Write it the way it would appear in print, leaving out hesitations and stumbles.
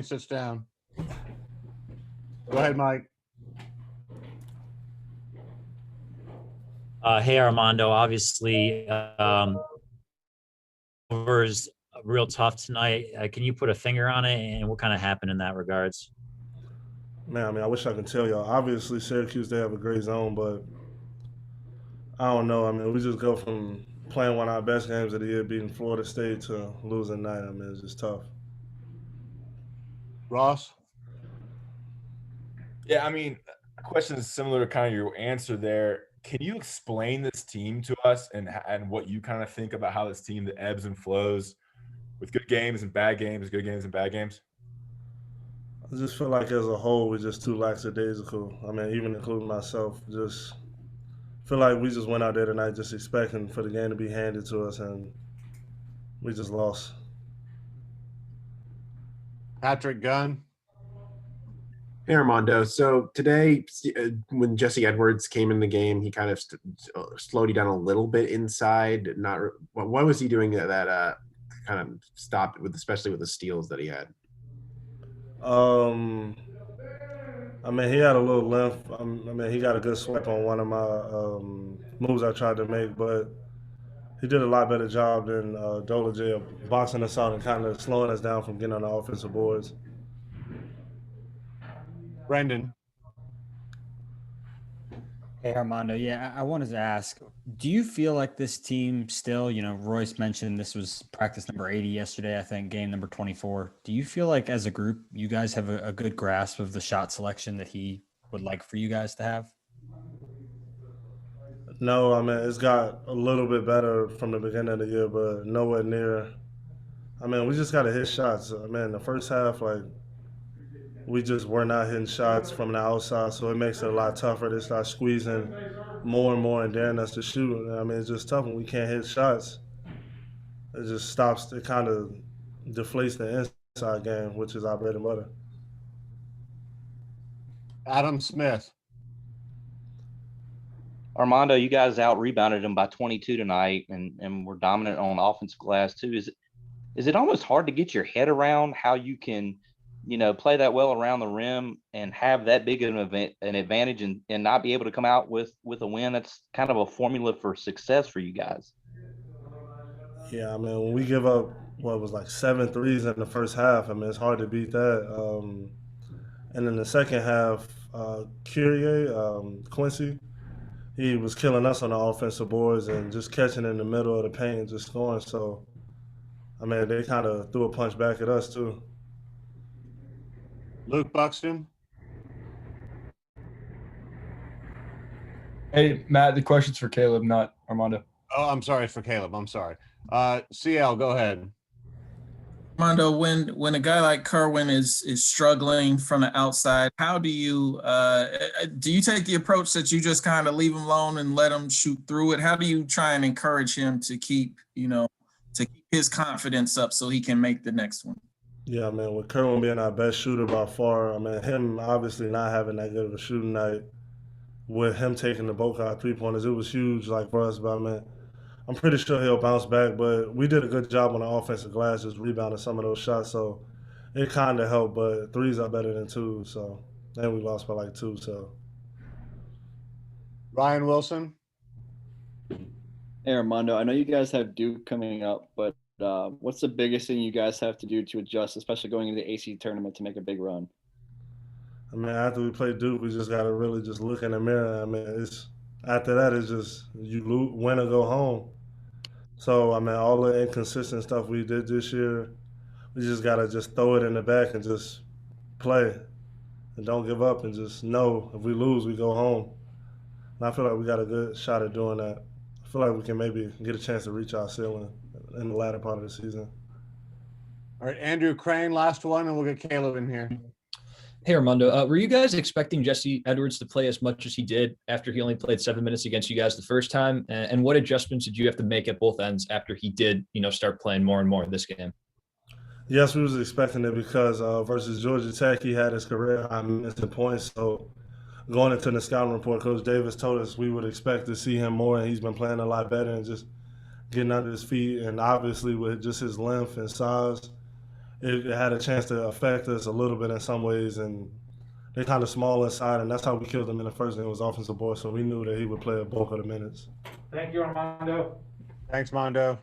sits down. Go ahead, Mike. Hey, Armando. Obviously, is real tough tonight. Can you put a finger on it, and what kind of happened in that regards? Man, I mean, I wish I could tell y'all. Obviously, Syracuse, they have a great zone, but I don't know. I mean, we just go from playing one of our best games of the year, beating Florida State, to losing night. I mean, it's just tough. Ross? Yeah, I mean, a question is similar to kind of your answer there. Can you explain this team to us and what you kind of think about how this team, the ebbs and flows with good games and bad games, good games and bad games? I just feel like as a whole, we're just too lackadaisical. I mean, even including myself, just feel like we just went out there tonight just expecting for the game to be handed to us, and we just lost. Patrick Gunn? Hey, Armando. So today, when Jesse Edwards came in the game, he kind of slowed you down a little bit inside. Not what was he doing that kind of stopped with, especially with the steals that he had? I mean, he had a little length. I mean, he got a good swipe on one of my moves I tried to make, but he did a lot better job than Dolajay of boxing us out and kind of slowing us down from getting on the offensive boards. Brendan? Hey, Armando. Yeah, I wanted to ask, do you feel like this team still, Royce mentioned this was practice number 80 yesterday, I think, game number 24. Do you feel like as a group, you guys have a good grasp of the shot selection that he would like for you guys to have? No, I mean, it's got a little bit better from the beginning of the year, but nowhere near. I mean, we just got to hit shots. I mean, the first half, we just were not hitting shots from the outside, so it makes it a lot tougher. They start squeezing more and more and daring us to shoot. I mean, it's just tough when we can't hit shots. It just stops. It kind of deflates the inside game, which is our bread and butter. Adam Smith? Armando, you guys out-rebounded them by 22 tonight and were dominant on offensive glass too. Is it almost hard to get your head around how you can – play that well around the rim and have that big of an advantage and not be able to come out with a win? That's kind of a formula for success for you guys. Yeah, I mean, when we give up what was like 7 threes in the first half, I mean, it's hard to beat that. And in the second half, Quincy, he was killing us on the offensive boards and just catching in the middle of the paint and just scoring. So, I mean, they kind of threw a punch back at us too. Luke Buxton? Hey, Matt, the question's for Caleb, not Armando. Oh, I'm sorry, for Caleb. I'm sorry. CL, go ahead. Armando, when a guy like Kerwin is struggling from the outside, how do you take the approach that you just kind of leave him alone and let him shoot through it? How do you try and encourage him to keep his confidence up so he can make the next one? Yeah, I mean, with Kerwin being our best shooter by far, I mean, him obviously not having that good of a shooting night, with him taking the bulk of our three-pointers, it was huge, for us. But, I mean, I'm pretty sure he'll bounce back. But we did a good job on the offensive glass, just rebounding some of those shots. So it kind of helped, but threes are better than twos. So, and we lost by 2. So, Ryan Wilson? Hey, Armando, I know you guys have Duke coming up, but what's the biggest thing you guys have to do to adjust, especially going into the AC tournament to make a big run? I mean, after we play Duke, we just got to really just look in the mirror. I mean, after that, it's just you win or go home. So, I mean, all the inconsistent stuff we did this year, we just got to just throw it in the back and just play and don't give up and just know if we lose, we go home. And I feel like we got a good shot at doing that. I feel like we can maybe get a chance to reach our ceiling in the latter part of the season. All right, Andrew Crane, last one, and we'll get Caleb in here. Hey, Armando, were you guys expecting Jesse Edwards to play as much as he did after he only played 7 minutes against you guys the first time? And what adjustments did you have to make at both ends after he did, start playing more and more this game? Yes, we was expecting it because versus Georgia Tech, he had his career high minutes and points. So going into the scouting report, Coach Davis told us we would expect to see him more, and he's been playing a lot better and just getting under his feet. And obviously with just his length and size, it had a chance to affect us a little bit in some ways, and they kind of small inside, and that's how we killed them in the first game. It was offensive board, so we knew that he would play a bulk of the minutes. Thank you, Armando. Thanks, Mondo.